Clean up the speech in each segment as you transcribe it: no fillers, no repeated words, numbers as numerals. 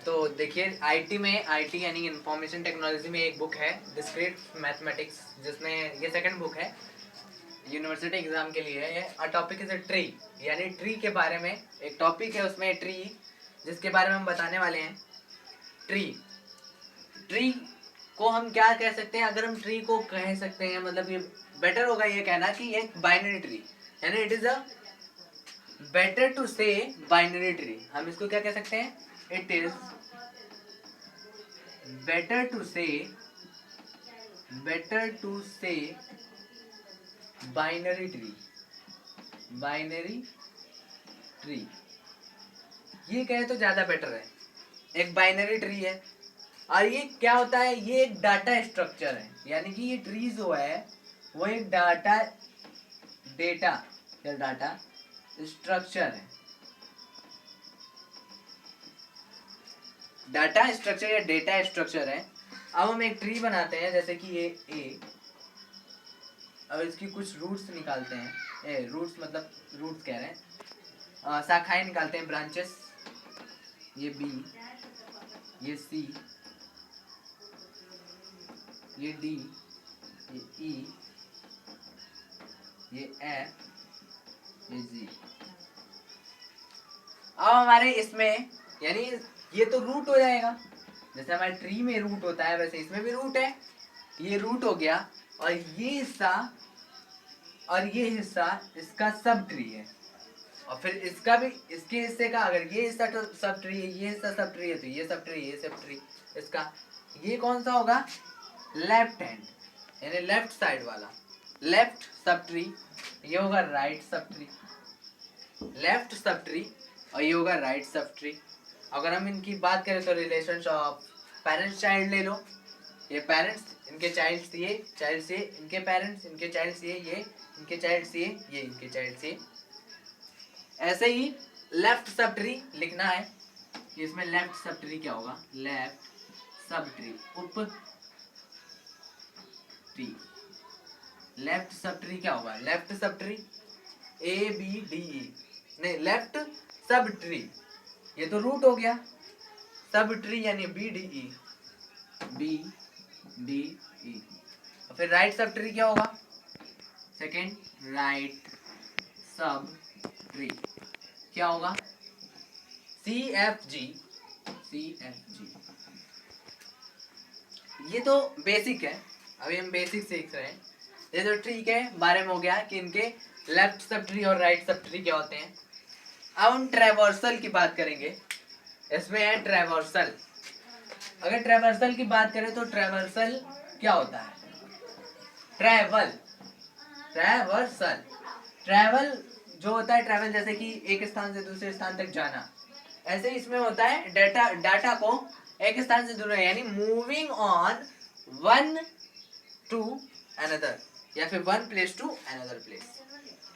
तो देखिए आईटी यानी इंफॉर्मेशन टेक्नोलॉजी में एक बुक है डिस्क्रीट मैथमेटिक्स, जिसमें ये सेकंड बुक है, यूनिवर्सिटी एग्जाम के लिए है। A topic is a tree, यानी ट्री के बारे में एक टॉपिक है उसमें, ट्री, जिसके बारे में हम बताने वाले हैं। ट्री ट्री को हम क्या कह सकते हैं? अगर हम ट्री को कह सकते हैं, मतलब ये बेटर होगा ये कहना कि ये बाइनरी ट्री, यानी it is a better to say binary tree. हम इसको क्या कह सकते हैं? It is better to say binary tree. Binary tree ये कहे तो ज्यादा बेटर है। एक बाइनरी ट्री है, और ये क्या होता है? ये एक डाटा स्ट्रक्चर है, यानी कि ये ट्री जो है वो एक डाटा स्ट्रक्चर है। डाटा स्ट्रक्चर या डेटा स्ट्रक्चर है। अब हम एक ट्री बनाते हैं, जैसे कि ये ए, और इसकी कुछ रूट्स निकालते हैं। रूट्स मतलब रूट्स कह रहे हैं, शाखाएं निकालते हैं, ब्रांचेस। ये बी, ये सी, ये डी, ये ई, ये एफ, ये जी। अब हमारे इसमें यानी ये तो रूट हो जाएगा, जैसे हमारे ट्री में रूट होता है वैसे इसमें भी रूट है। ये रूट हो गया, और ये हिस्सा और ये हिस्सा इसका सब ट्री है। और फिर इसका भी, इसके हिस्से का, अगर ये हिस्सा तो सब ट्री है, ये हिस्सा सब ट्री है, तो ये सब ट्री, ये सब ट्री। इसका ये कौन सा होगा? लेफ्ट हैंड, यानी लेफ्ट साइड वाला, लेफ्ट सब ट्री। ये होगा right sub tree, left sub tree, और ये होगा राइट सब ट्री। अगर हम इनकी बात करें तो रिलेशंस ऑफ पेरेंट्स चाइल्ड ले लो। ये पेरेंट्स, इनके चाइल्ड ये, चाइल्ड से इनके पेरेंट्स, इनके चाइल्ड से ये, इनके चाइल्ड से ये, इनके चाइल्ड से। ऐसे ही लेफ्ट सब ट्री लिखना है। इसमें लेफ्ट सब ट्री क्या होगा? लेफ्ट सब ट्री, उप ट्री। लेफ्ट सब ट्री क्या होगा? Left subtree A B D E, नहीं, लेफ्ट सब ट्री, ये तो रूट हो गया। सब ट्री यानी B D E, B D E. और फिर राइट सब ट्री क्या होगा? सेकेंड राइट सब ट्री क्या होगा? C F G, C F G. ये तो बेसिक है, अभी हम बेसिक सीख रहे हैं। ये तो ट्री के बारे में हो गया कि इनके लेफ्ट सब ट्री और राइट सब ट्री क्या होते हैं। अब हम ट्रैवर्सल की बात करेंगे। इसमें है ट्रैवर्सल। अगर ट्रैवर्सल की बात करें तो ट्रैवर्सल क्या होता है? ट्रैवल, ट्रैवर्सल, ट्रैवल जो होता है, ट्रैवल जैसे कि एक स्थान से दूसरे स्थान तक जाना। ऐसे इसमें होता है डाटा को एक स्थान से दूसरे, यानी moving on one to another, या फिर one place to another place.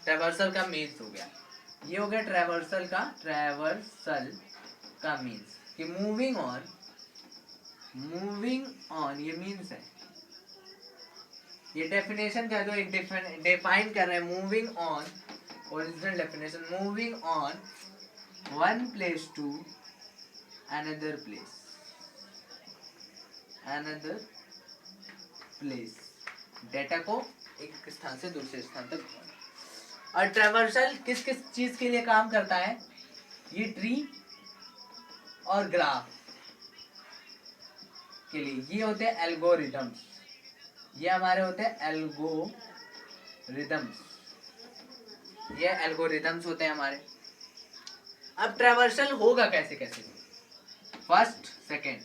Traversal का मीन्स हो गया, ये हो गया ट्रैवर्सल का मीन्स कि मूविंग ऑन ये मीन्स है। ये डेफिनेशन का जो एक डिफाइन कर रहे हैं, moving on, original definition, moving on one place to another place, data को एक स्थान से दूसरे स्थान तक। और ट्रैवर्सल किस किस चीज के लिए काम करता है? ये ट्री और ग्राफ के लिए, ये होते हैं एल्गोरिदम्स, ये हमारे होते हैं एल्गोरिदम्स, ये एल्गोरिदम्स होते हैं हमारे। अब ट्रैवर्सल होगा कैसे कैसे? फर्स्ट सेकेंड,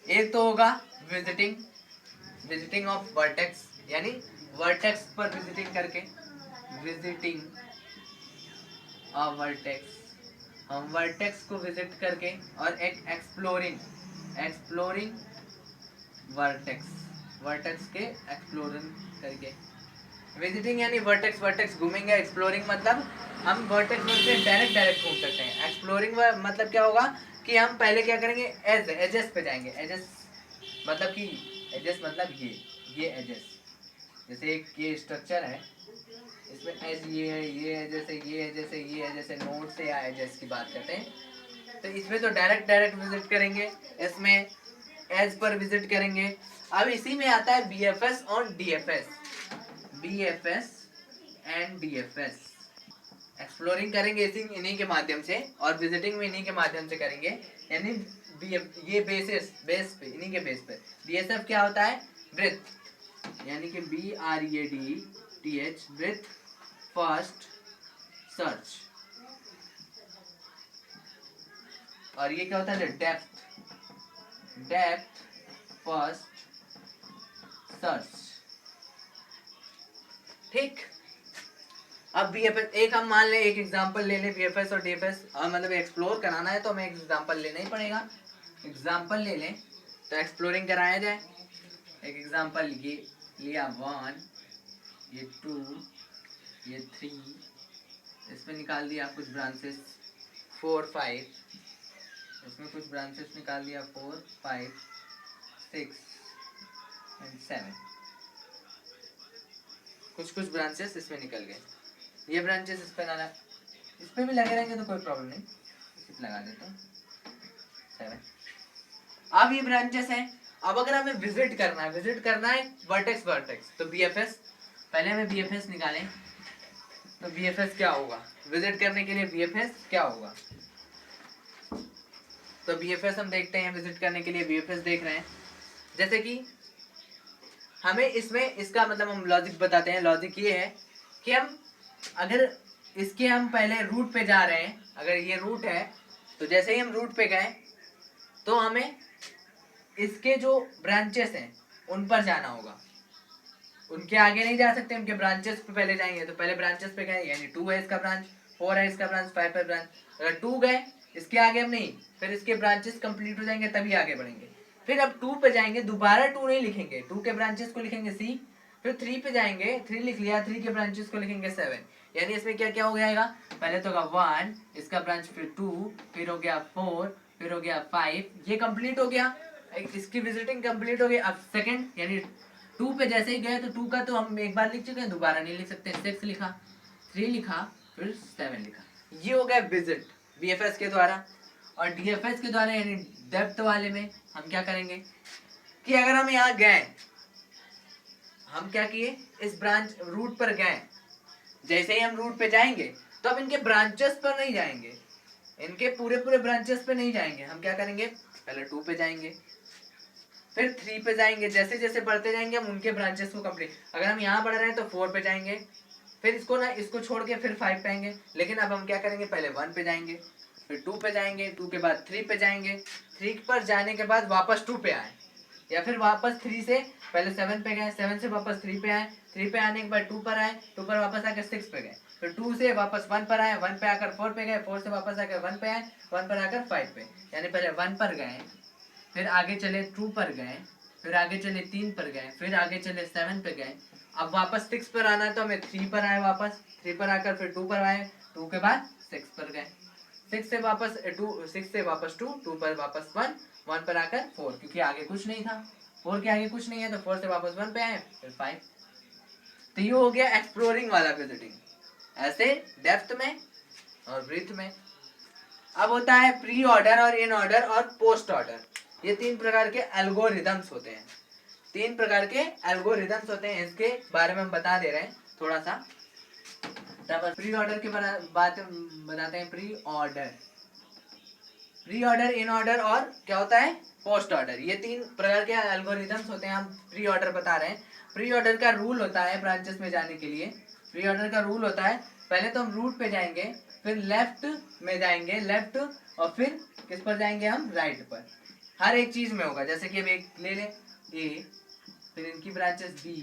एक तो होगा विजिटिंग ऑफ वर्टेक्स, यानी वर्टेक्स पर विजिटिंग करके, विजिटिंग ऑफ वर्टेक्स, हम वर्टेक्स को विजिट करके, और एक एक्सप्लोरिंग वर्टेक्स के एक्सप्लोरिंग करके। विजिटिंग यानी वर्टेक्स घूमेंगे, एक्सप्लोरिंग मतलब हम वर्टेक्स से डायरेक्ट घूम सकते हैं। एक्सप्लोरिंग मतलब क्या होगा कि हम पहले क्या करेंगे? एजेस पे जाएंगे। एजेस मतलब कि ये एजेस, जैसे एक ये स्ट्रक्चर है, इसमें एज ये है, ये एजेस है, ये एजेस है, ये एजेस है, नोड से या एजेस की बात करते हैं। तो इसमें तो डायरेक्ट विजिट करेंगे, इसमें एज पर विजिट करेंगे। अब इसी में आता है BFS और DFS, BFS and DFS। Exploring करेंगे इन्हीं के माध्यम से और विजिटिंग में इन्हीं के माध्यम से करेंगे, यानी ये बेस पे, इन्हीं के बेस पे। BSF क्या होता है? ब्रेथ, यानी कि BREADTH, ब्रेथ फर्स्ट सर्च। और ये क्या होता है? Depth first search. ठीक, अब BFS एक हम मान लें, एक एग्जांपल ले लें BFS और DFS, मतलब एक्सप्लोर कराना है तो हमें एक एग्जांपल लेना ही पड़ेगा। एग्जांपल ले लें तो एक्सप्लोरिंग कराया जाए। एक एग्जांपल ये लिया 1, ये 2, ये 3, इसमें निकाल दिया कुछ ब्रांचेस 4, 5, इसमें कुछ ब्रांचेस निकाल दिया 4, 5, 6 एंड 7, कुछ ब्रांचेस इसमें निकल गए। ये ब्रांचेस इस पे ना, इस पे भी लगे रहेंगे तो कोई प्रॉब्लम नहीं, इस लगा देते हैं 7। अब ये ब्रांचेस हैं। अब अगर हमें विजिट करना है वर्टेक्स, तो BFS, पहले हमें BFS निकालें। तो BFS क्या होगा? विजिट करने के लिए BFS क्या होगा? तो BFS हम देखते हैं, विजिट करने के लिए BFS देख रहे हैं। जैसे कि हमें इसमें इसका मतलब हम लॉजिक बताते हैं। लॉजिक ये है कि हम अगर इसके हम पहले रूट पे जा रहे हैं, अगर ये रूट है तो जैसे ही हम रूट पे गए तो हमें इसके जो ब्रांचेस हैं उन पर जाना होगा, उनके आगे नहीं जा सकते, उनके ब्रांचेस पे पहले जाएंगे। तो पहले ब्रांचेस पे गए, यानी 2 है इसका ब्रांच, 4 है इसका ब्रांच, 5 है ब्रांच। अगर 2 गए, इसके आगे हम नहीं, फिर इसके ब्रांचेस कंप्लीट हो जाएंगे तभी आगे बढ़ेंगे। फिर अब 2 पे जाएंगे, दोबारा 2 नहीं लिखेंगे, 2 के ब्रांचेस को लिखेंगे C। फिर 3 पे जाएंगे, 3 लिख लिया, 3 के ब्रांचेस को लिखेंगे 7। यानी इसमें क्या क्या हो जाएगा? पहले तो होगा 1, इसका ब्रांच, फिर 2, फिर हो गया 4, फिर हो गया 5, ये कंप्लीट हो गया, इसकी विजिटिंग कंप्लीट हो गई। अब सेकंड, यानी 2 पे जैसे ही गए तो 2 का तो हम एक बार लिख चुके हैं, दोबारा नहीं लिख सकते। 6 लिखा, 3 लिखा, फिर 7 लिखा। ये हो गया विजिट BFS के द्वारा। और DFS के द्वारा यानी डेप्थ वाले में हम क्या करेंगे कि अगर हम यहाँ गए, हम क्या किए, इस ब्रांच रूट पर गए, जैसे ही हम रूट पे जाएंगे तो अब इनके ब्रांचेस पर नहीं जाएंगे, इनके पूरे ब्रांचेस पे नहीं जाएंगे। हम क्या करेंगे, पहले 2 पे जाएंगे, फिर 3 पे जाएंगे, जैसे जैसे बढ़ते जाएंगे हम उनके ब्रांचेस को कंप्लीट। अगर हम यहाँ बढ़ रहे हैं तो 4 पे जाएंगे, फिर इसको छोड़ के फिर 5 पे आएंगे। लेकिन अब हम क्या करेंगे, पहले 1 पे जाएंगे, फिर 2 पे जाएंगे, 2 के बाद 3 पे जाएंगे, 3 पर जाने के बाद वापस 2 पे आए, या फिर वापस 3 से पहले 7 पे गए, 7 से वापस 3 पे आए, 3 पे आने के बाद 2 पर आए, 2 पर वापस आकर 6 पे गए, फिर 2 से वापस 1 पर आए, 1 पे आकर 4 पे गए, 4 से वापस आकर 1 पे आए, 1 पर आकर 5 पे। यानी पहले 1 पर गए, फिर आगे चले 2 पर गए, फिर आगे चले 3 पर गए, फिर आगे चले 7 पे गए। अब वापस 6 पर आना है तो हमें 3 पर आए, वापस 3 पर आकर फिर 2 पर आए, 2 के बाद 6 पर गए, 6 से वापस 2, 2 पर वापस 1, 1 पर आकर 4, क्योंकि आगे कुछ नहीं था, 4 के आगे कुछ नहीं है तो 4 से वापस 1 पे आए, फिर 5। तो ये हो गया एक्सप्लोरिंग वाला विजिटिंग, ऐसे डेप्थ में और ब्रीथ में। अब होता है प्री ऑर्डर और इन ऑर्डर और पोस्ट ऑर्डर। ये 3 प्रकार के एल्गोरिदम्स होते हैं, 3 प्रकार के एल्गोरिदम्स होते हैं, इसके बारे में हम बता दे रहे हैं थोड़ा सा। तब प्री ऑर्डर के बात बताते हैं। प्री ऑर्डर, इन ऑर्डर और क्या होता है, पोस्ट ऑर्डर। ये 3 प्रकार के एल्गोरिदम्स होते हैं, हम प्री ऑर्डर बता रहे हैं। प्री ऑर्डर का रूल होता है ब्रांचेस में जाने के लिए, प्री ऑर्डर का रूल होता है, पहले तो हम रूट पे जाएंगे, फिर लेफ्ट में जाएंगे, लेफ्ट, और फिर किस पर जाएंगे हम, राइट पर। हर एक चीज में होगा, जैसे कि अब एक ले लें A, फिर इनकी ब्रांचेस B,